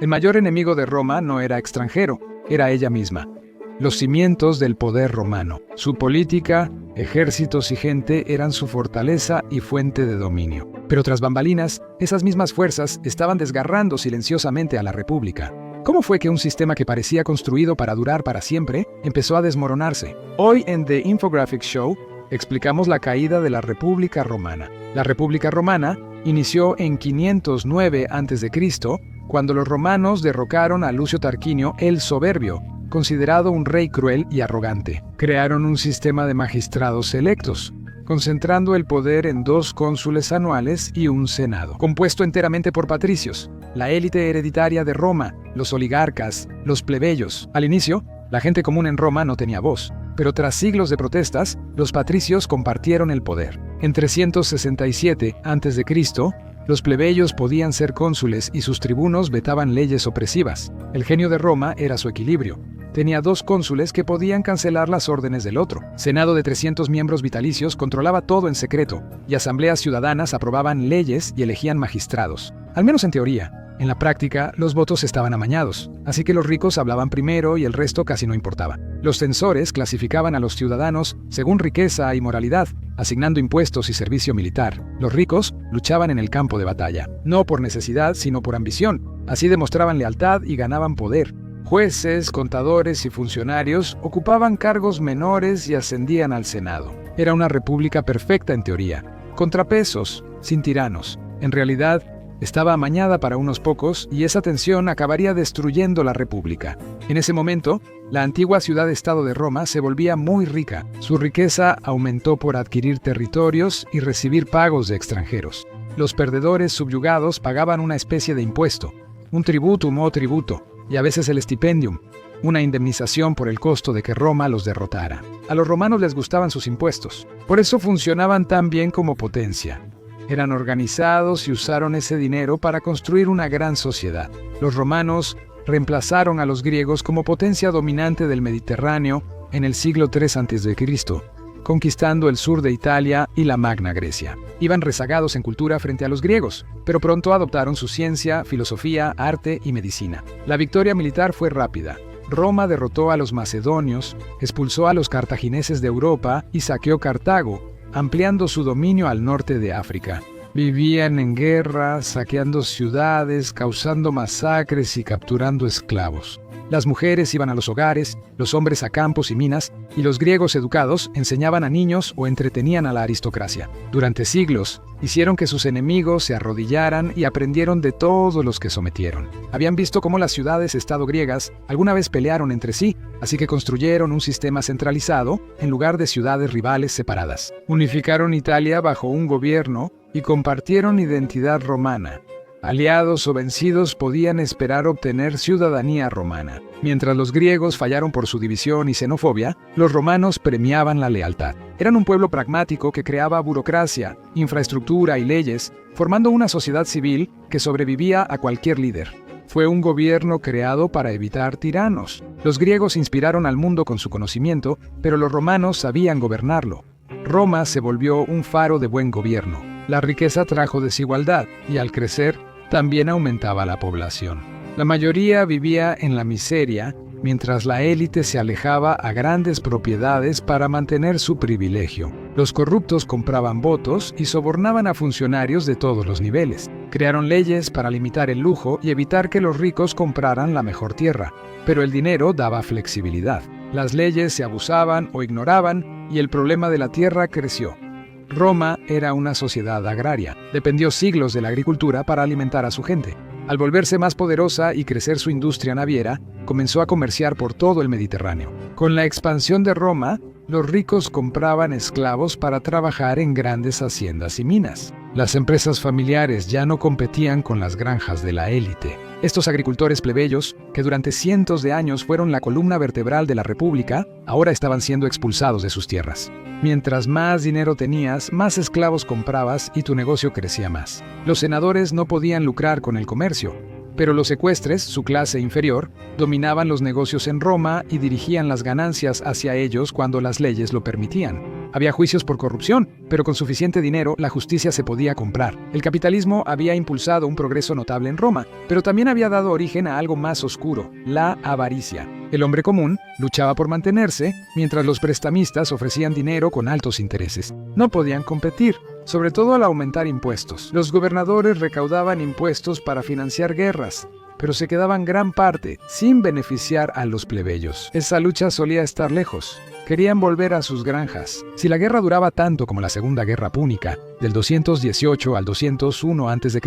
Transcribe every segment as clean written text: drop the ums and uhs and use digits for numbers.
El mayor enemigo de Roma no era extranjero, era ella misma. Los cimientos del poder romano. Su política, ejércitos y gente eran su fortaleza y fuente de dominio. Pero tras bambalinas, esas mismas fuerzas estaban desgarrando silenciosamente a la República. ¿Cómo fue que un sistema que parecía construido para durar para siempre empezó a desmoronarse? Hoy en The Infographic Show explicamos la caída de la República Romana. La República Romana inició en 509 a.C., cuando los romanos derrocaron a Lucio Tarquinio el Soberbio, considerado un rey cruel y arrogante. Crearon un sistema de magistrados electos, concentrando el poder en 2 cónsules anuales y un senado, compuesto enteramente por patricios, la élite hereditaria de Roma, los oligarcas, los plebeyos. Al inicio, la gente común en Roma no tenía voz, pero tras siglos de protestas, los patricios compartieron el poder. En 367 a.C., los plebeyos podían ser cónsules y sus tribunos vetaban leyes opresivas. El genio de Roma era su equilibrio. Tenía 2 cónsules que podían cancelar las órdenes del otro. Senado de 300 miembros vitalicios controlaba todo en secreto, y asambleas ciudadanas aprobaban leyes y elegían magistrados. Al menos en teoría. En la práctica, los votos estaban amañados, así que los ricos hablaban primero y el resto casi no importaba. Los censores clasificaban a los ciudadanos según riqueza y moralidad, asignando impuestos y servicio militar. Los ricos luchaban en el campo de batalla, no por necesidad, sino por ambición. Así demostraban lealtad y ganaban poder. Jueces, contadores y funcionarios ocupaban cargos menores y ascendían al Senado. Era una república perfecta en teoría, contrapesos, sin tiranos. En realidad, estaba amañada para unos pocos y esa tensión acabaría destruyendo la república. En ese momento, la antigua ciudad-estado de Roma se volvía muy rica. Su riqueza aumentó por adquirir territorios y recibir pagos de extranjeros. Los perdedores subyugados pagaban una especie de impuesto, un tributum o tributo, y a veces el stipendium, una indemnización por el costo de que Roma los derrotara. A los romanos les gustaban sus impuestos. Por eso funcionaban tan bien como potencia. Eran organizados y usaron ese dinero para construir una gran sociedad. Los romanos reemplazaron a los griegos como potencia dominante del Mediterráneo en el siglo III a.C., conquistando el sur de Italia y la Magna Grecia. Iban rezagados en cultura frente a los griegos, pero pronto adoptaron su ciencia, filosofía, arte y medicina. La victoria militar fue rápida. Roma derrotó a los macedonios, expulsó a los cartagineses de Europa y saqueó Cartago, ampliando su dominio al norte de África. Vivían en guerra, saqueando ciudades, causando masacres y capturando esclavos. Las mujeres iban a los hogares, los hombres a campos y minas, y los griegos educados enseñaban a niños o entretenían a la aristocracia. Durante siglos, hicieron que sus enemigos se arrodillaran y aprendieron de todos los que sometieron. Habían visto cómo las ciudades-estado griegas alguna vez pelearon entre sí, así que construyeron un sistema centralizado en lugar de ciudades rivales separadas. Unificaron Italia bajo un gobierno y compartieron identidad romana. Aliados o vencidos podían esperar obtener ciudadanía romana. Mientras los griegos fallaron por su división y xenofobia, los romanos premiaban la lealtad. Eran un pueblo pragmático que creaba burocracia, infraestructura y leyes, formando una sociedad civil que sobrevivía a cualquier líder. Fue un gobierno creado para evitar tiranos. Los griegos inspiraron al mundo con su conocimiento, pero los romanos sabían gobernarlo. Roma se volvió un faro de buen gobierno. La riqueza trajo desigualdad y al crecer, también aumentaba la población. La mayoría vivía en la miseria, mientras la élite se alejaba a grandes propiedades para mantener su privilegio. Los corruptos compraban votos y sobornaban a funcionarios de todos los niveles. Crearon leyes para limitar el lujo y evitar que los ricos compraran la mejor tierra, pero el dinero daba flexibilidad. Las leyes se abusaban o ignoraban y el problema de la tierra creció. Roma era una sociedad agraria. Dependió siglos de la agricultura para alimentar a su gente. Al volverse más poderosa y crecer su industria naviera, comenzó a comerciar por todo el Mediterráneo. Con la expansión de Roma, los ricos compraban esclavos para trabajar en grandes haciendas y minas. Las empresas familiares ya no competían con las granjas de la élite. Estos agricultores plebeyos, que durante cientos de años fueron la columna vertebral de la República, ahora estaban siendo expulsados de sus tierras. Mientras más dinero tenías, más esclavos comprabas y tu negocio crecía más. Los senadores no podían lucrar con el comercio, pero los ecuestres, su clase inferior, dominaban los negocios en Roma y dirigían las ganancias hacia ellos cuando las leyes lo permitían. Había juicios por corrupción, pero con suficiente dinero la justicia se podía comprar. El capitalismo había impulsado un progreso notable en Roma, pero también había dado origen a algo más oscuro, la avaricia. El hombre común luchaba por mantenerse, mientras los prestamistas ofrecían dinero con altos intereses. No podían competir, sobre todo al aumentar impuestos. Los gobernadores recaudaban impuestos para financiar guerras, pero se quedaban gran parte sin beneficiar a los plebeyos. Esa lucha solía estar lejos. Querían volver a sus granjas. Si la guerra duraba tanto como la Segunda Guerra Púnica, del 218 al 201 a.C.,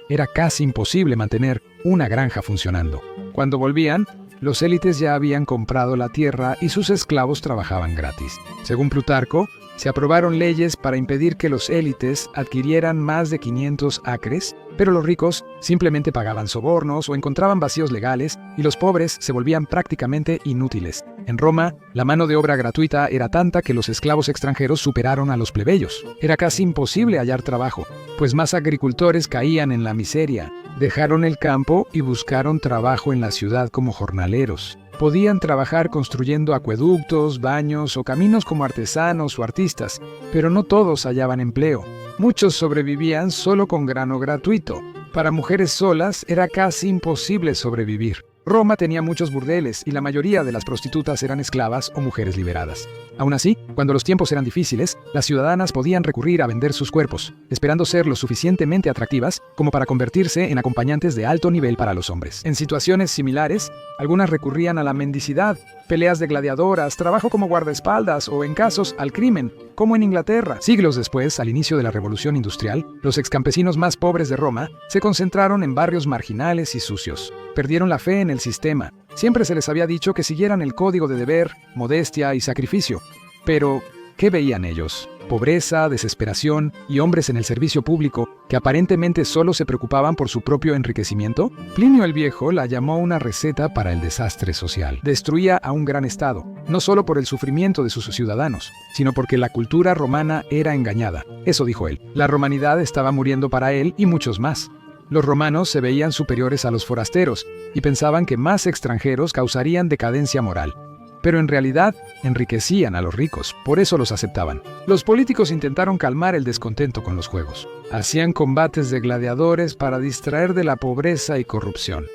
era casi imposible mantener una granja funcionando. Cuando volvían, los élites ya habían comprado la tierra y sus esclavos trabajaban gratis. Según Plutarco, se aprobaron leyes para impedir que los élites adquirieran más de 500 acres, pero los ricos simplemente pagaban sobornos o encontraban vacíos legales y los pobres se volvían prácticamente inútiles. En Roma, la mano de obra gratuita era tanta que los esclavos extranjeros superaron a los plebeyos. Era casi imposible hallar trabajo, pues más agricultores caían en la miseria. Dejaron el campo y buscaron trabajo en la ciudad como jornaleros. Podían trabajar construyendo acueductos, baños o caminos como artesanos o artistas, pero no todos hallaban empleo. Muchos sobrevivían solo con grano gratuito. Para mujeres solas era casi imposible sobrevivir. Roma tenía muchos burdeles y la mayoría de las prostitutas eran esclavas o mujeres liberadas. Aún así, cuando los tiempos eran difíciles, las ciudadanas podían recurrir a vender sus cuerpos, esperando ser lo suficientemente atractivas como para convertirse en acompañantes de alto nivel para los hombres. En situaciones similares, algunas recurrían a la mendicidad, peleas de gladiadoras, trabajo como guardaespaldas o, en casos, al crimen, como en Inglaterra. Siglos después, al inicio de la Revolución Industrial, los excampesinos más pobres de Roma se concentraron en barrios marginales y sucios. Perdieron la fe en el sistema. Siempre se les había dicho que siguieran el código de deber, modestia y sacrificio. Pero, ¿qué veían ellos? Pobreza, desesperación y hombres en el servicio público que aparentemente solo se preocupaban por su propio enriquecimiento. Plinio el Viejo la llamó una receta para el desastre social. Destruía a un gran estado, no solo por el sufrimiento de sus ciudadanos, sino porque la cultura romana era engañada. Eso dijo él. La romanidad estaba muriendo para él y muchos más. Los romanos se veían superiores a los forasteros y pensaban que más extranjeros causarían decadencia moral. Pero en realidad enriquecían a los ricos, por eso los aceptaban. Los políticos intentaron calmar el descontento con los juegos. Hacían combates de gladiadores para distraer de la pobreza y corrupción.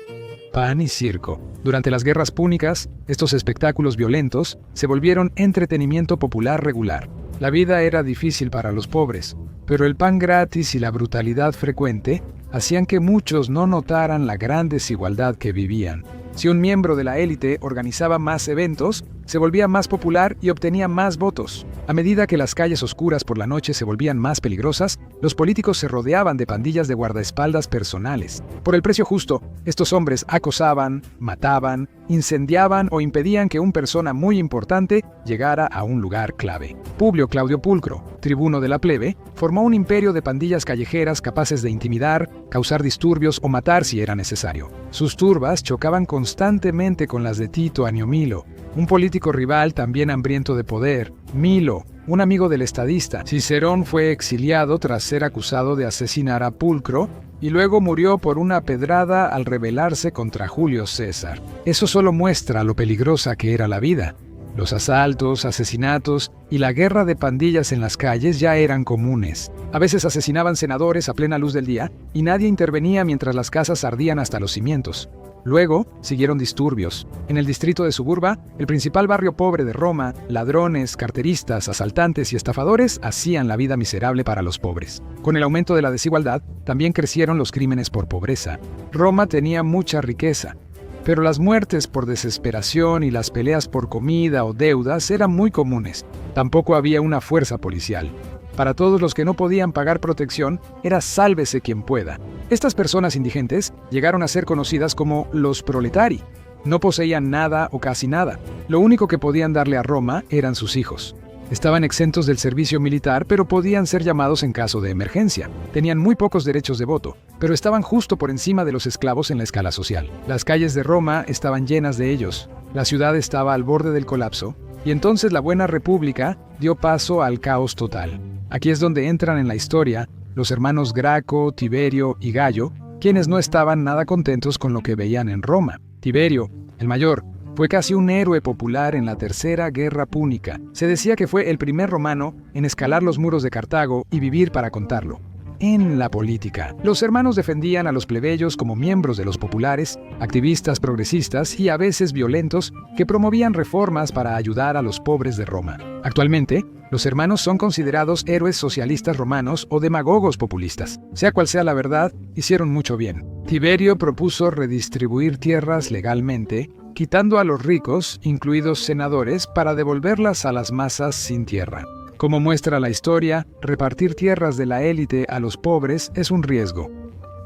Pan y circo. Durante las guerras púnicas, estos espectáculos violentos se volvieron entretenimiento popular regular. La vida era difícil para los pobres, pero el pan gratis y la brutalidad frecuente hacían que muchos no notaran la gran desigualdad que vivían. Si un miembro de la élite organizaba más eventos, se volvía más popular y obtenía más votos. A medida que las calles oscuras por la noche se volvían más peligrosas, los políticos se rodeaban de pandillas de guardaespaldas personales. Por el precio justo, estos hombres acosaban, mataban, incendiaban o impedían que una persona muy importante llegara a un lugar clave. Publio Claudio Pulcro, tribuno de la plebe, formó un imperio de pandillas callejeras capaces de intimidar, causar disturbios o matar si era necesario. Sus turbas chocaban constantemente con las de Tito Annio Milo, un político rival también hambriento de poder. Milo, un amigo del estadista. Cicerón fue exiliado tras ser acusado de asesinar a Pulcro y luego murió por una pedrada al rebelarse contra Julio César. Eso solo muestra lo peligrosa que era la vida. Los asaltos, asesinatos y la guerra de pandillas en las calles ya eran comunes. A veces asesinaban senadores a plena luz del día y nadie intervenía mientras las casas ardían hasta los cimientos. Luego siguieron disturbios. En el distrito de Suburba, el principal barrio pobre de Roma, ladrones, carteristas, asaltantes y estafadores hacían la vida miserable para los pobres. Con el aumento de la desigualdad, también crecieron los crímenes por pobreza. Roma tenía mucha riqueza, pero las muertes por desesperación y las peleas por comida o deudas eran muy comunes. Tampoco había una fuerza policial. Para todos los que no podían pagar protección, era sálvese quien pueda. Estas personas indigentes llegaron a ser conocidas como los proletari. No poseían nada o casi nada. Lo único que podían darle a Roma eran sus hijos. Estaban exentos del servicio militar, pero podían ser llamados en caso de emergencia. Tenían muy pocos derechos de voto, pero estaban justo por encima de los esclavos en la escala social. Las calles de Roma estaban llenas de ellos. La ciudad estaba al borde del colapso, y entonces la Buena República dio paso al caos total. Aquí es donde entran en la historia los hermanos Graco, Tiberio y Gayo, quienes no estaban nada contentos con lo que veían en Roma. Tiberio, el mayor, Fue casi un héroe popular en la Tercera Guerra Púnica. Se decía que fue el primer romano en escalar los muros de Cartago y vivir para contarlo. En la política, los hermanos defendían a los plebeyos como miembros de los populares, activistas progresistas y a veces violentos que promovían reformas para ayudar a los pobres de Roma. Actualmente, los hermanos son considerados héroes socialistas romanos o demagogos populistas. Sea cual sea la verdad, hicieron mucho bien. Tiberio propuso redistribuir tierras legalmente, quitando a los ricos, incluidos senadores, para devolverlas a las masas sin tierra. Como muestra la historia, repartir tierras de la élite a los pobres es un riesgo.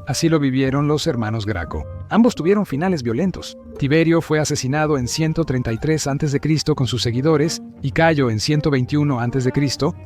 Así lo vivieron los hermanos Graco. Ambos tuvieron finales violentos. Tiberio fue asesinado en 133 a.C. con sus seguidores y Cayo en 121 a.C.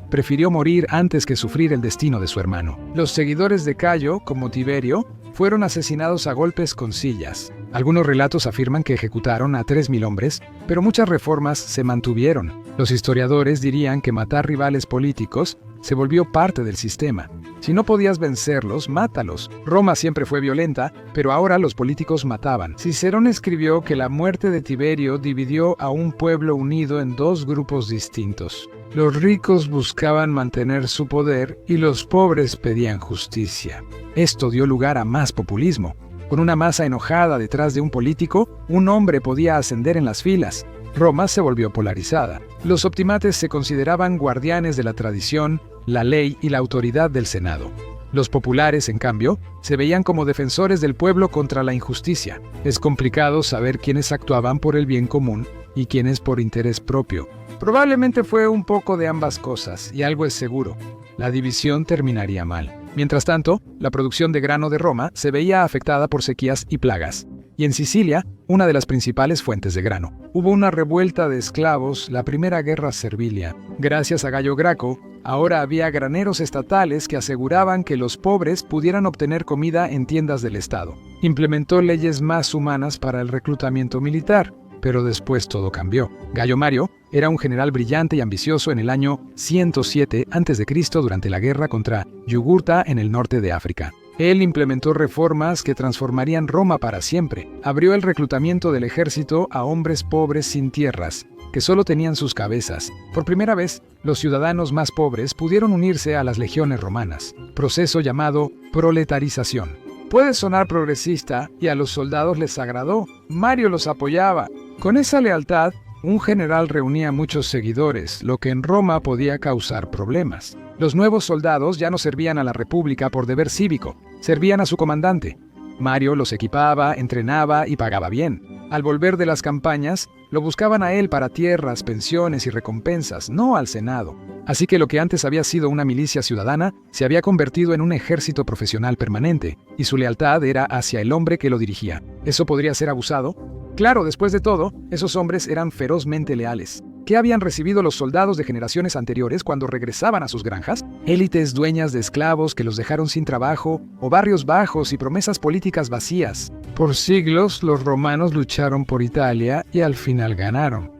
prefirió morir antes que sufrir el destino de su hermano. Los seguidores de Cayo, como Tiberio, fueron asesinados a golpes con sillas. Algunos relatos afirman que ejecutaron a 3.000 hombres, pero muchas reformas se mantuvieron. Los historiadores dirían que matar rivales políticos se volvió parte del sistema. Si no podías vencerlos, mátalos. Roma siempre fue violenta, pero ahora los políticos mataban. Cicerón escribió que la muerte de Tiberio dividió a un pueblo unido en dos grupos distintos. Los ricos buscaban mantener su poder y los pobres pedían justicia. Esto dio lugar a más populismo. Con una masa enojada detrás de un político, un hombre podía ascender en las filas. Roma se volvió polarizada. Los optimates se consideraban guardianes de la tradición, la ley y la autoridad del Senado. Los populares, en cambio, se veían como defensores del pueblo contra la injusticia. Es complicado saber quiénes actuaban por el bien común y quiénes por interés propio. Probablemente fue un poco de ambas cosas, y algo es seguro: la división terminaría mal. Mientras tanto, la producción de grano de Roma se veía afectada por sequías y plagas. Y en Sicilia, una de las principales fuentes de grano. Hubo una revuelta de esclavos, la Primera Guerra Servilia. Gracias a Gayo Graco, ahora había graneros estatales que aseguraban que los pobres pudieran obtener comida en tiendas del Estado. Implementó leyes más humanas para el reclutamiento militar, pero después todo cambió. Gayo Mario era un general brillante y ambicioso en el año 107 a.C. durante la guerra contra Yugurta en el norte de África. Él implementó reformas que transformarían Roma para siempre. Abrió el reclutamiento del ejército a hombres pobres sin tierras, que solo tenían sus cabezas. Por primera vez, los ciudadanos más pobres pudieron unirse a las legiones romanas, proceso llamado proletarización. Puede sonar progresista y a los soldados les agradó. Mario los apoyaba. Con esa lealtad, un general reunía muchos seguidores, lo que en Roma podía causar problemas. Los nuevos soldados ya no servían a la República por deber cívico, servían a su comandante. Mario los equipaba, entrenaba y pagaba bien. Al volver de las campañas, lo buscaban a él para tierras, pensiones y recompensas, no al Senado. Así que lo que antes había sido una milicia ciudadana se había convertido en un ejército profesional permanente, y su lealtad era hacia el hombre que lo dirigía. ¿Eso podría ser abusado? Claro, después de todo, esos hombres eran ferozmente leales. ¿Qué habían recibido los soldados de generaciones anteriores cuando regresaban a sus granjas? Élites dueñas de esclavos que los dejaron sin trabajo, o barrios bajos y promesas políticas vacías. Por siglos, los romanos lucharon por Italia y al final ganaron.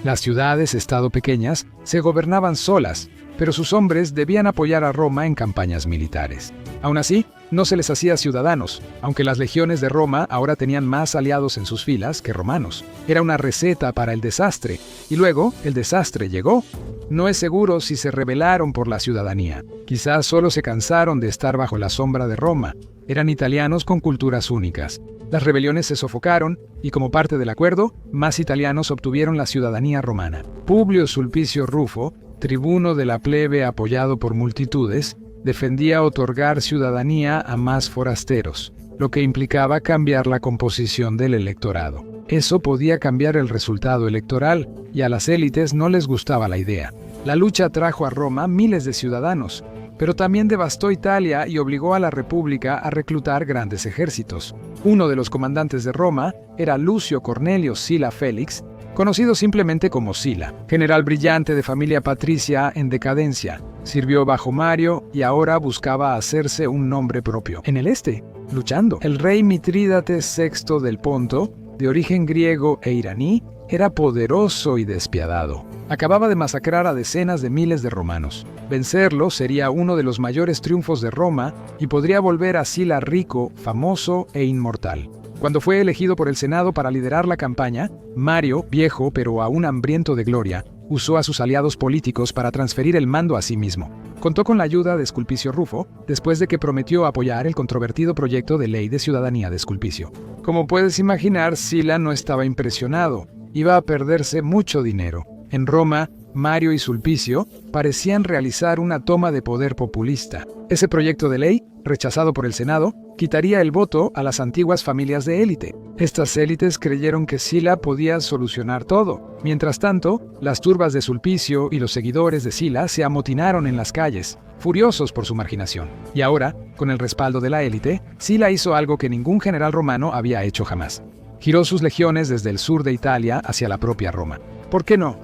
Las ciudades-estado pequeñas se gobernaban solas, pero sus hombres debían apoyar a Roma en campañas militares. Aún así, no se les hacía ciudadanos, aunque las legiones de Roma ahora tenían más aliados en sus filas que romanos. Era una receta para el desastre, y luego el desastre llegó. No es seguro si se rebelaron por la ciudadanía. Quizás solo se cansaron de estar bajo la sombra de Roma. Eran italianos con culturas únicas. Las rebeliones se sofocaron, y como parte del acuerdo, más italianos obtuvieron la ciudadanía romana. Publio Sulpicio Rufo, tribuno de la plebe apoyado por multitudes, defendía otorgar ciudadanía a más forasteros, lo que implicaba cambiar la composición del electorado. Eso podía cambiar el resultado electoral, y a las élites no les gustaba la idea. La lucha trajo a Roma miles de ciudadanos, pero también devastó Italia y obligó a la República a reclutar grandes ejércitos. Uno de los comandantes de Roma era Lucio Cornelio Sila Félix, conocido simplemente como Sila, general brillante de familia patricia en decadencia. Sirvió bajo Mario y ahora buscaba hacerse un nombre propio. En el este, luchando. El rey Mitrídates VI del Ponto, de origen griego e iraní, era poderoso y despiadado. Acababa de masacrar a decenas de miles de romanos. Vencerlo sería uno de los mayores triunfos de Roma y podría volver a Sila rico, famoso e inmortal. Cuando fue elegido por el Senado para liderar la campaña, Mario, viejo pero aún hambriento de gloria, usó a sus aliados políticos para transferir el mando a sí mismo. Contó con la ayuda de Sulpicio Rufo, después de que prometió apoyar el controvertido proyecto de ley de ciudadanía de Sulpicio. Como puedes imaginar, Sila no estaba impresionado. Iba a perderse mucho dinero. En Roma, Mario y Sulpicio parecían realizar una toma de poder populista. Ese proyecto de ley, rechazado por el Senado, quitaría el voto a las antiguas familias de élite. Estas élites creyeron que Sila podía solucionar todo. Mientras tanto, las turbas de Sulpicio y los seguidores de Sila se amotinaron en las calles, furiosos por su marginación. Y ahora, con el respaldo de la élite, Sila hizo algo que ningún general romano había hecho jamás. Giró sus legiones desde el sur de Italia hacia la propia Roma. ¿Por qué no?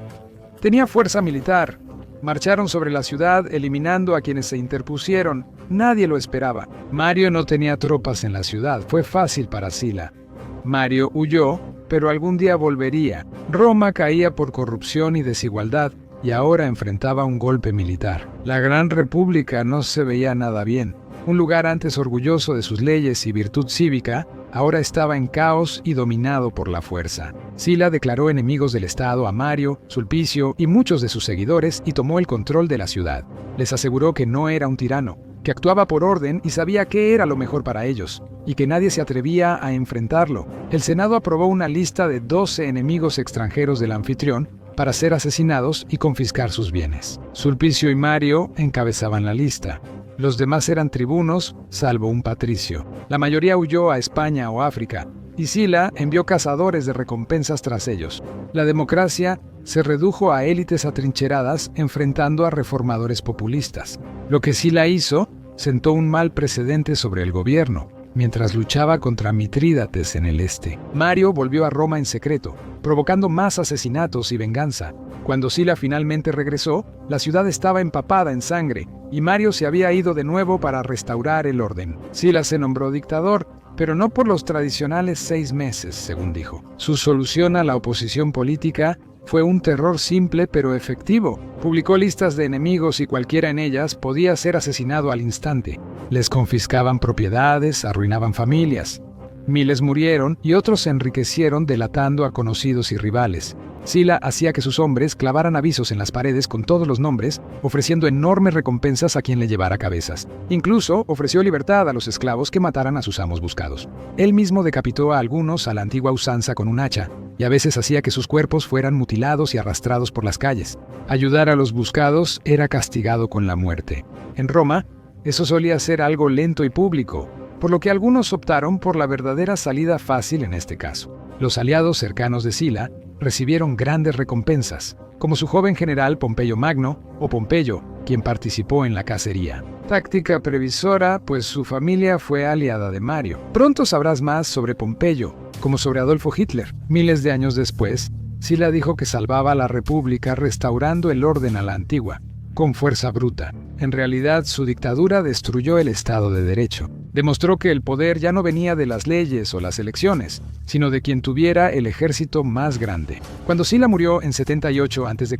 Tenía fuerza militar. Marcharon sobre la ciudad, eliminando a quienes se interpusieron. Nadie lo esperaba. Mario no tenía tropas en la ciudad. Fue fácil para Sila. Mario huyó, pero algún día volvería. Roma caía por corrupción y desigualdad, y ahora enfrentaba un golpe militar. La Gran República no se veía nada bien. Un lugar antes orgulloso de sus leyes y virtud cívica, ahora estaba en caos y dominado por la fuerza. Sila declaró enemigos del Estado a Mario, Sulpicio y muchos de sus seguidores y tomó el control de la ciudad. Les aseguró que no era un tirano, que actuaba por orden y sabía qué era lo mejor para ellos, y que nadie se atrevía a enfrentarlo. El Senado aprobó una lista de 12 enemigos extranjeros del anfitrión para ser asesinados y confiscar sus bienes. Sulpicio y Mario encabezaban la lista. Los demás eran tribunos, salvo un patricio. La mayoría huyó a España o África, y Sila envió cazadores de recompensas tras ellos. La democracia se redujo a élites atrincheradas enfrentando a reformadores populistas. Lo que Sila hizo sentó un mal precedente sobre el gobierno, mientras luchaba contra Mitrídates en el este. Mario volvió a Roma en secreto, provocando más asesinatos y venganza. Cuando Sila finalmente regresó, la ciudad estaba empapada en sangre, y Mario se había ido de nuevo para restaurar el orden. Sila se nombró dictador, pero no por los tradicionales 6 meses, según dijo. Su solución a la oposición política fue un terror simple pero efectivo. Publicó listas de enemigos y cualquiera en ellas podía ser asesinado al instante. Les confiscaban propiedades, arruinaban familias. Miles murieron y otros se enriquecieron delatando a conocidos y rivales. Sila hacía que sus hombres clavaran avisos en las paredes con todos los nombres, ofreciendo enormes recompensas a quien le llevara cabezas. Incluso ofreció libertad a los esclavos que mataran a sus amos buscados. Él mismo decapitó a algunos a la antigua usanza con un hacha, y a veces hacía que sus cuerpos fueran mutilados y arrastrados por las calles. Ayudar a los buscados era castigado con la muerte. En Roma, eso solía ser algo lento y público, por lo que algunos optaron por la verdadera salida fácil en este caso. Los aliados cercanos de Sila recibieron grandes recompensas, como su joven general Pompeyo Magno o Pompeyo, quien participó en la cacería. Táctica previsora, pues su familia fue aliada de Mario. Pronto sabrás más sobre Pompeyo, como sobre Adolfo Hitler. Miles de años después, Sila dijo que salvaba a la República restaurando el orden a la antigua, con fuerza bruta. En realidad, su dictadura destruyó el Estado de Derecho. Demostró que el poder ya no venía de las leyes o las elecciones, sino de quien tuviera el ejército más grande. Cuando Sila murió en 78 a.C.,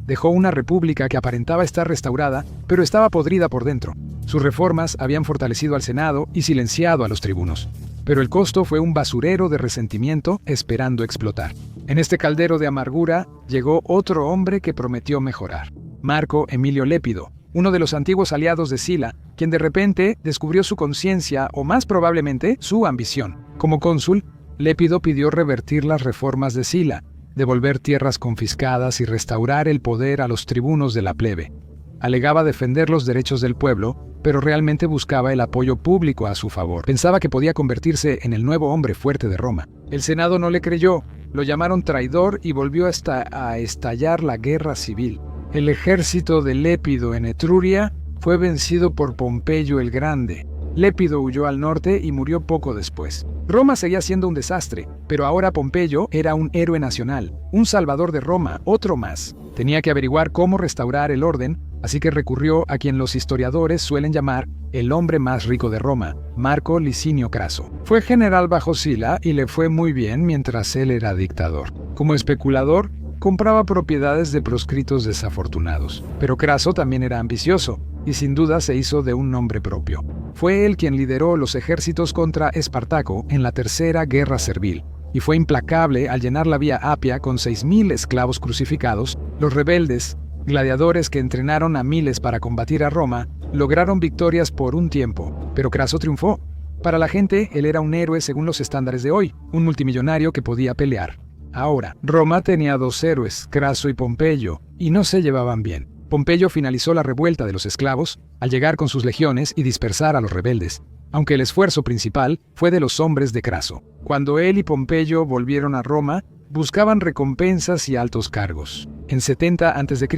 dejó una república que aparentaba estar restaurada, pero estaba podrida por dentro. Sus reformas habían fortalecido al Senado y silenciado a los tribunos. Pero el costo fue un basurero de resentimiento esperando explotar. En este caldero de amargura llegó otro hombre que prometió mejorar. Marco Emilio Lépido, uno de los antiguos aliados de Sila, quien de repente descubrió su conciencia o más probablemente su ambición. Como cónsul, Lépido pidió revertir las reformas de Sila, devolver tierras confiscadas y restaurar el poder a los tribunos de la plebe. Alegaba defender los derechos del pueblo, pero realmente buscaba el apoyo público a su favor. Pensaba que podía convertirse en el nuevo hombre fuerte de Roma. El Senado no le creyó, lo llamaron traidor y volvió a estallar la guerra civil. El ejército de Lépido en Etruria fue vencido por Pompeyo el Grande. Lépido huyó al norte y murió poco después. Roma seguía siendo un desastre, pero ahora Pompeyo era un héroe nacional, un salvador de Roma, otro más. Tenía que averiguar cómo restaurar el orden, así que recurrió a quien los historiadores suelen llamar el hombre más rico de Roma, Marco Licinio Craso. Fue general bajo Sila y le fue muy bien mientras él era dictador. Como especulador, compraba propiedades de proscritos desafortunados. Pero Craso también era ambicioso y sin duda se hizo de un nombre propio. Fue él quien lideró los ejércitos contra Espartaco en la Tercera Guerra Servil, y fue implacable al llenar la Vía Apia con 6.000 esclavos crucificados. Los rebeldes, gladiadores que entrenaron a miles para combatir a Roma, lograron victorias por un tiempo, pero Craso triunfó. Para la gente, él era un héroe según los estándares de hoy, un multimillonario que podía pelear. Ahora, Roma tenía dos héroes, Craso y Pompeyo, y no se llevaban bien. Pompeyo finalizó la revuelta de los esclavos al llegar con sus legiones y dispersar a los rebeldes, aunque el esfuerzo principal fue de los hombres de Craso. Cuando él y Pompeyo volvieron a Roma, buscaban recompensas y altos cargos. En 70 a.C.,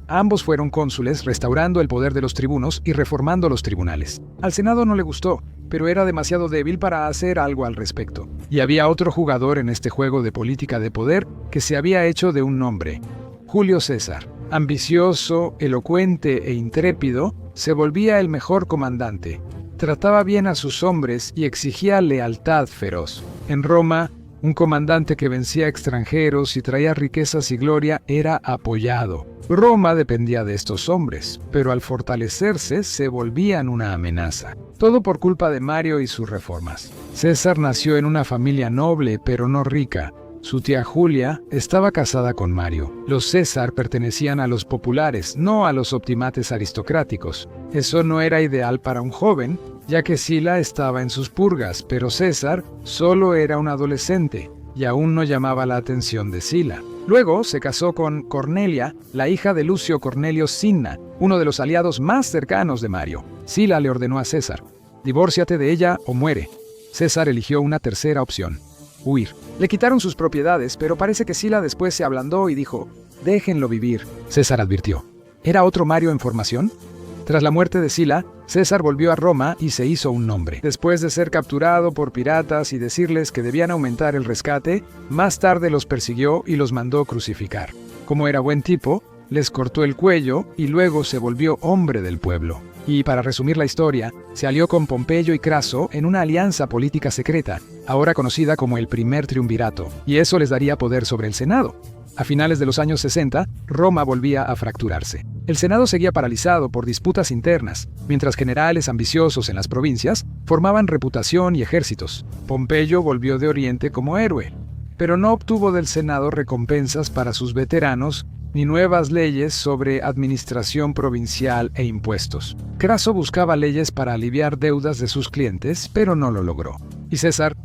ambos fueron cónsules, restaurando el poder de los tribunos y reformando los tribunales. Al Senado no le gustó, pero era demasiado débil para hacer algo al respecto. Y había otro jugador en este juego de política de poder que se había hecho de un nombre: Julio César. Ambicioso, elocuente e intrépido, se volvía el mejor comandante. Trataba bien a sus hombres y exigía lealtad feroz. En Roma, un comandante que vencía a extranjeros y traía riquezas y gloria era apoyado. Roma dependía de estos hombres, pero al fortalecerse se volvían una amenaza. Todo por culpa de Mario y sus reformas. César nació en una familia noble, pero no rica. Su tía Julia estaba casada con Mario. Los César pertenecían a los populares, no a los optimates aristocráticos. Eso no era ideal para un joven, ya que Sila estaba en sus purgas, pero César solo era un adolescente y aún no llamaba la atención de Sila. Luego se casó con Cornelia, la hija de Lucio Cornelio Cinna, uno de los aliados más cercanos de Mario. Sila le ordenó a César: divórciate de ella o muere. César eligió una tercera opción: huir. Le quitaron sus propiedades, pero parece que Sila después se ablandó y dijo: déjenlo vivir. César advirtió: ¿era otro Mario en formación? Tras la muerte de Sila, César volvió a Roma y se hizo un nombre. Después de ser capturado por piratas y decirles que debían aumentar el rescate, más tarde los persiguió y los mandó crucificar. Como era buen tipo, les cortó el cuello y luego se volvió hombre del pueblo. Y para resumir la historia, se alió con Pompeyo y Craso en una alianza política secreta, ahora conocida como el Primer Triunvirato, y eso les daría poder sobre el Senado. A finales de los años 60, Roma volvía a fracturarse. El Senado seguía paralizado por disputas internas, mientras generales ambiciosos en las provincias formaban reputación y ejércitos. Pompeyo volvió de Oriente como héroe, pero no obtuvo del Senado recompensas para sus veteranos ni nuevas leyes sobre administración provincial e impuestos. Craso buscaba leyes para aliviar deudas de sus clientes, pero no lo logró. Y César,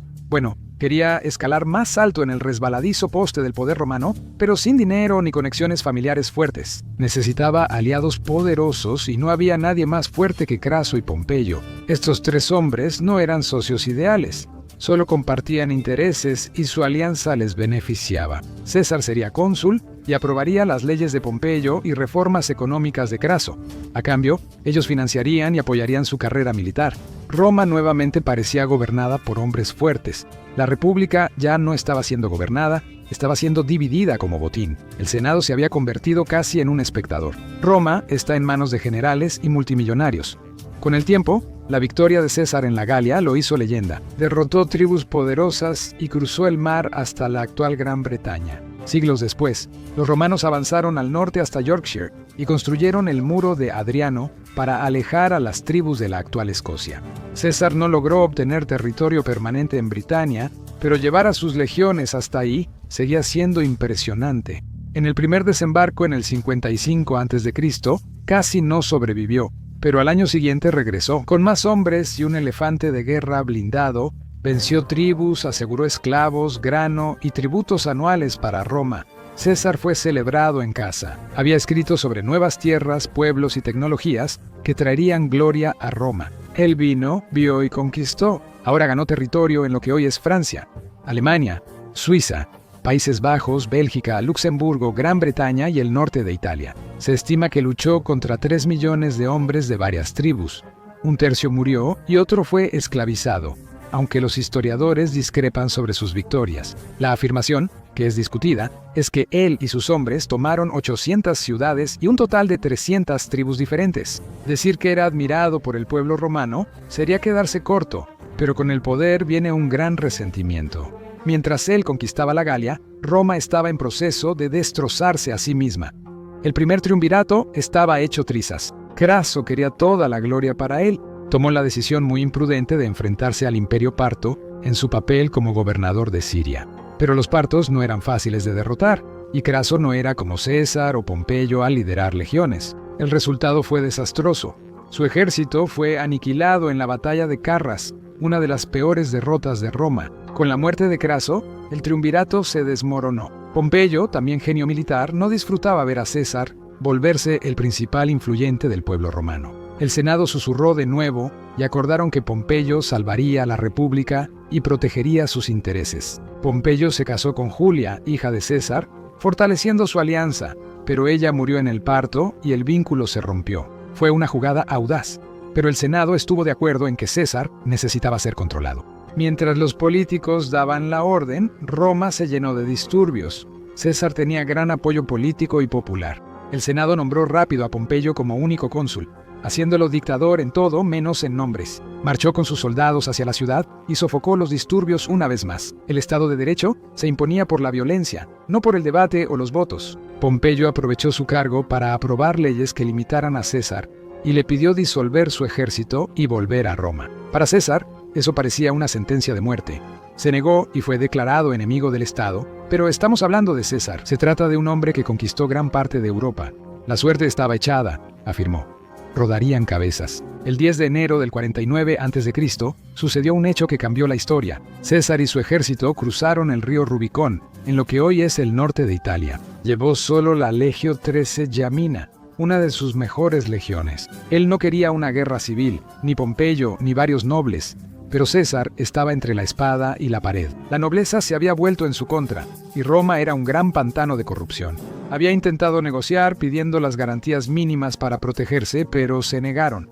quería escalar más alto en el resbaladizo poste del poder romano, pero sin dinero ni conexiones familiares fuertes. Necesitaba aliados poderosos y no había nadie más fuerte que Craso y Pompeyo. Estos tres hombres no eran socios ideales. Solo compartían intereses y su alianza les beneficiaba. César sería cónsul y aprobaría las leyes de Pompeyo y reformas económicas de Craso. A cambio, ellos financiarían y apoyarían su carrera militar. Roma nuevamente parecía gobernada por hombres fuertes. La República ya no estaba siendo gobernada, estaba siendo dividida como botín. El Senado se había convertido casi en un espectador. Roma está en manos de generales y multimillonarios. Con el tiempo, la victoria de César en la Galia lo hizo leyenda. Derrotó tribus poderosas y cruzó el mar hasta la actual Gran Bretaña. Siglos después, los romanos avanzaron al norte hasta Yorkshire y construyeron el muro de Adriano para alejar a las tribus de la actual Escocia. César no logró obtener territorio permanente en Britania, pero llevar a sus legiones hasta ahí seguía siendo impresionante. En el primer desembarco en el 55 a.C., casi no sobrevivió, pero al año siguiente regresó. Con más hombres y un elefante de guerra blindado, venció tribus, aseguró esclavos, grano y tributos anuales para Roma. César fue celebrado en casa. Había escrito sobre nuevas tierras, pueblos y tecnologías que traerían gloria a Roma. Él vino, vio y conquistó. Ahora ganó territorio en lo que hoy es Francia, Alemania, Suiza, Países Bajos, Bélgica, Luxemburgo, Gran Bretaña y el norte de Italia. Se estima que luchó contra 3 millones de hombres de varias tribus. Un tercio murió y otro fue esclavizado, aunque los historiadores discrepan sobre sus victorias. La afirmación, que es discutida, es que él y sus hombres tomaron 800 ciudades y un total de 300 tribus diferentes. Decir que era admirado por el pueblo romano sería quedarse corto, pero con el poder viene un gran resentimiento. Mientras él conquistaba la Galia, Roma estaba en proceso de destrozarse a sí misma. El primer triunvirato estaba hecho trizas. Craso quería toda la gloria para él. Tomó la decisión muy imprudente de enfrentarse al Imperio Parto en su papel como gobernador de Siria. Pero los partos no eran fáciles de derrotar, y Craso no era como César o Pompeyo al liderar legiones. El resultado fue desastroso. Su ejército fue aniquilado en la batalla de Carras, una de las peores derrotas de Roma. Con la muerte de Craso, el triunvirato se desmoronó. Pompeyo, también genio militar, no disfrutaba ver a César volverse el principal influyente del pueblo romano. El Senado susurró de nuevo y acordaron que Pompeyo salvaría a la República y protegería sus intereses. Pompeyo se casó con Julia, hija de César, fortaleciendo su alianza, pero ella murió en el parto y el vínculo se rompió. Fue una jugada audaz, pero el Senado estuvo de acuerdo en que César necesitaba ser controlado. Mientras los políticos daban la orden, Roma se llenó de disturbios. César tenía gran apoyo político y popular. El Senado nombró rápido a Pompeyo como único cónsul, haciéndolo dictador en todo menos en nombres. Marchó con sus soldados hacia la ciudad y sofocó los disturbios una vez más. El Estado de Derecho se imponía por la violencia, no por el debate o los votos. Pompeyo aprovechó su cargo para aprobar leyes que limitaran a César y le pidió disolver su ejército y volver a Roma. Para César, eso parecía una sentencia de muerte. Se negó y fue declarado enemigo del Estado, pero estamos hablando de César. Se trata de un hombre que conquistó gran parte de Europa. La suerte estaba echada, afirmó. Rodarían cabezas. El 10 de enero del 49 a.C. sucedió un hecho que cambió la historia. César y su ejército cruzaron el río Rubicón, en lo que hoy es el norte de Italia. Llevó solo la Legio XIII Yamina, una de sus mejores legiones. Él no quería una guerra civil, ni Pompeyo, ni varios nobles. Pero César estaba entre la espada y la pared. La nobleza se había vuelto en su contra, y Roma era un gran pantano de corrupción. Había intentado negociar pidiendo las garantías mínimas para protegerse, pero se negaron.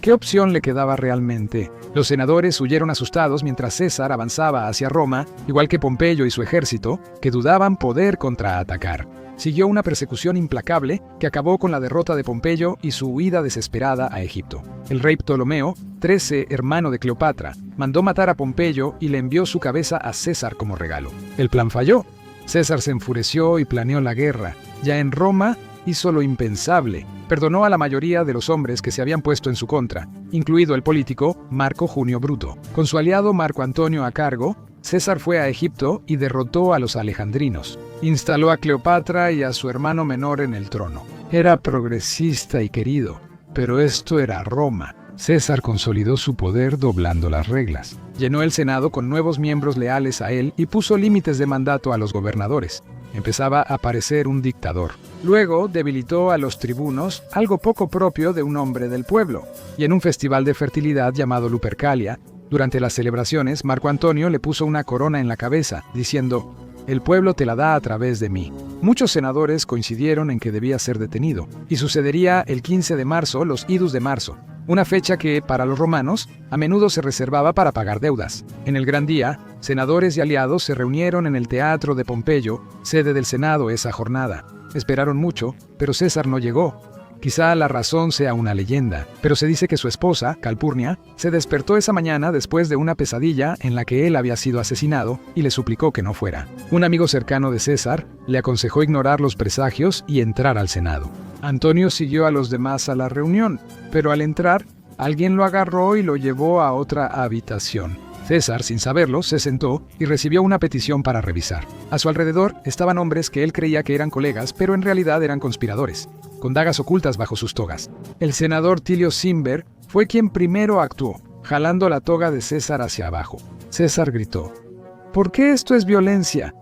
¿Qué opción le quedaba realmente? Los senadores huyeron asustados mientras César avanzaba hacia Roma, igual que Pompeyo y su ejército, que dudaban poder contraatacar. Siguió una persecución implacable que acabó con la derrota de Pompeyo y su huida desesperada a Egipto. El rey Ptolomeo, XIII, hermano de Cleopatra, mandó matar a Pompeyo y le envió su cabeza a César como regalo. El plan falló. César se enfureció y planeó la guerra. Ya en Roma, hizo lo impensable. Perdonó a la mayoría de los hombres que se habían puesto en su contra, incluido el político Marco Junio Bruto. Con su aliado Marco Antonio a cargo, César fue a Egipto y derrotó a los alejandrinos. Instaló a Cleopatra y a su hermano menor en el trono. Era progresista y querido, pero esto era Roma. César consolidó su poder doblando las reglas. Llenó el Senado con nuevos miembros leales a él y puso límites de mandato a los gobernadores. Empezaba a parecer un dictador. Luego debilitó a los tribunos, algo poco propio de un hombre del pueblo. Y en un festival de fertilidad llamado Lupercalia, durante las celebraciones, Marco Antonio le puso una corona en la cabeza, diciendo: «El pueblo te la da a través de mí». Muchos senadores coincidieron en que debía ser detenido, y sucedería el 15 de marzo, los Idus de marzo, una fecha que, para los romanos, a menudo se reservaba para pagar deudas. En el gran día, senadores y aliados se reunieron en el teatro de Pompeyo, sede del Senado esa jornada. Esperaron mucho, pero César no llegó. Quizá la razón sea una leyenda, pero se dice que su esposa, Calpurnia, se despertó esa mañana después de una pesadilla en la que él había sido asesinado y le suplicó que no fuera. Un amigo cercano de César le aconsejó ignorar los presagios y entrar al Senado. Antonio siguió a los demás a la reunión, pero al entrar, alguien lo agarró y lo llevó a otra habitación. César, sin saberlo, se sentó y recibió una petición para revisar. A su alrededor estaban hombres que él creía que eran colegas, pero en realidad eran conspiradores, con dagas ocultas bajo sus togas. El senador Tilio Cimber fue quien primero actuó, jalando la toga de César hacia abajo. César gritó: «¿Por qué esto es violencia?».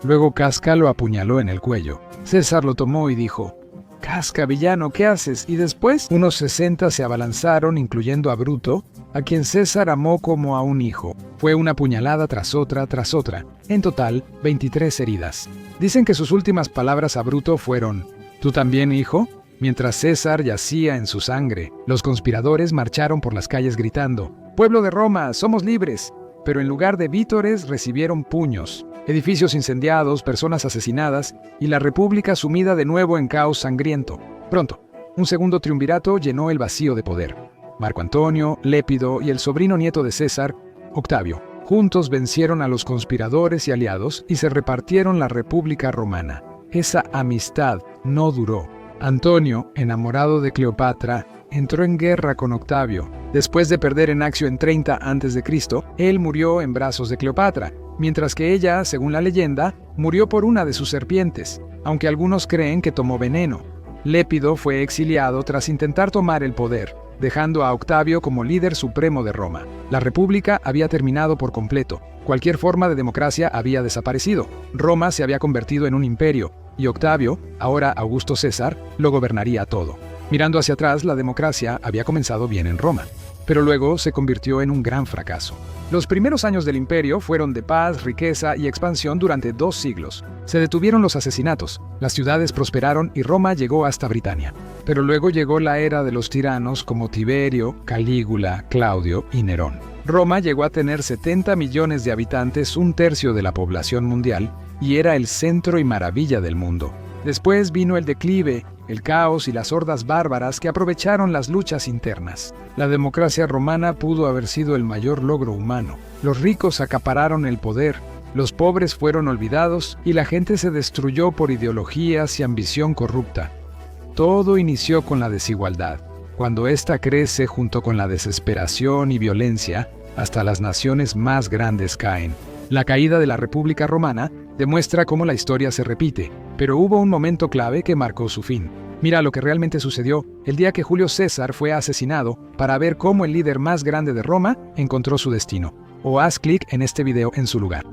Luego Casca lo apuñaló en el cuello. César lo tomó y dijo: «Casca, villano, ¿qué haces?». Y después, unos 60 se abalanzaron, incluyendo a Bruto, a quien César amó como a un hijo. Fue una puñalada tras otra, tras otra. En total, 23 heridas. Dicen que sus últimas palabras a Bruto fueron: «¿Tú también, hijo?». Mientras César yacía en su sangre, los conspiradores marcharon por las calles gritando: «¡Pueblo de Roma, somos libres!». Pero en lugar de vítores recibieron puños. Edificios incendiados, personas asesinadas y la República sumida de nuevo en caos sangriento. Pronto, un segundo triunvirato llenó el vacío de poder. Marco Antonio, Lépido y el sobrino nieto de César, Octavio, juntos vencieron a los conspiradores y aliados y se repartieron la República Romana. Esa amistad no duró. Antonio, enamorado de Cleopatra, entró en guerra con Octavio. Después de perder en Accio en 30 a.C., él murió en brazos de Cleopatra, mientras que ella, según la leyenda, murió por una de sus serpientes, aunque algunos creen que tomó veneno. Lépido fue exiliado tras intentar tomar el poder, dejando a Octavio como líder supremo de Roma. La república había terminado por completo. Cualquier forma de democracia había desaparecido. Roma se había convertido en un imperio, y Octavio, ahora Augusto César, lo gobernaría todo. Mirando hacia atrás, la democracia había comenzado bien en Roma, pero luego se convirtió en un gran fracaso. Los primeros años del imperio fueron de paz, riqueza y expansión durante 2 siglos. Se detuvieron los asesinatos, las ciudades prosperaron y Roma llegó hasta Britania. Pero luego llegó la era de los tiranos como Tiberio, Calígula, Claudio y Nerón. Roma llegó a tener 70 millones de habitantes, 1/3 de la población mundial, y era el centro y maravilla del mundo. Después vino el declive, el caos y las hordas bárbaras que aprovecharon las luchas internas. La democracia romana pudo haber sido el mayor logro humano. Los ricos acapararon el poder, los pobres fueron olvidados y la gente se destruyó por ideologías y ambición corrupta. Todo inició con la desigualdad. Cuando ésta crece junto con la desesperación y violencia, hasta las naciones más grandes caen. La caída de la República Romana demuestra cómo la historia se repite, pero hubo un momento clave que marcó su fin. Mira lo que realmente sucedió el día que Julio César fue asesinado para ver cómo el líder más grande de Roma encontró su destino. O haz clic en este video en su lugar.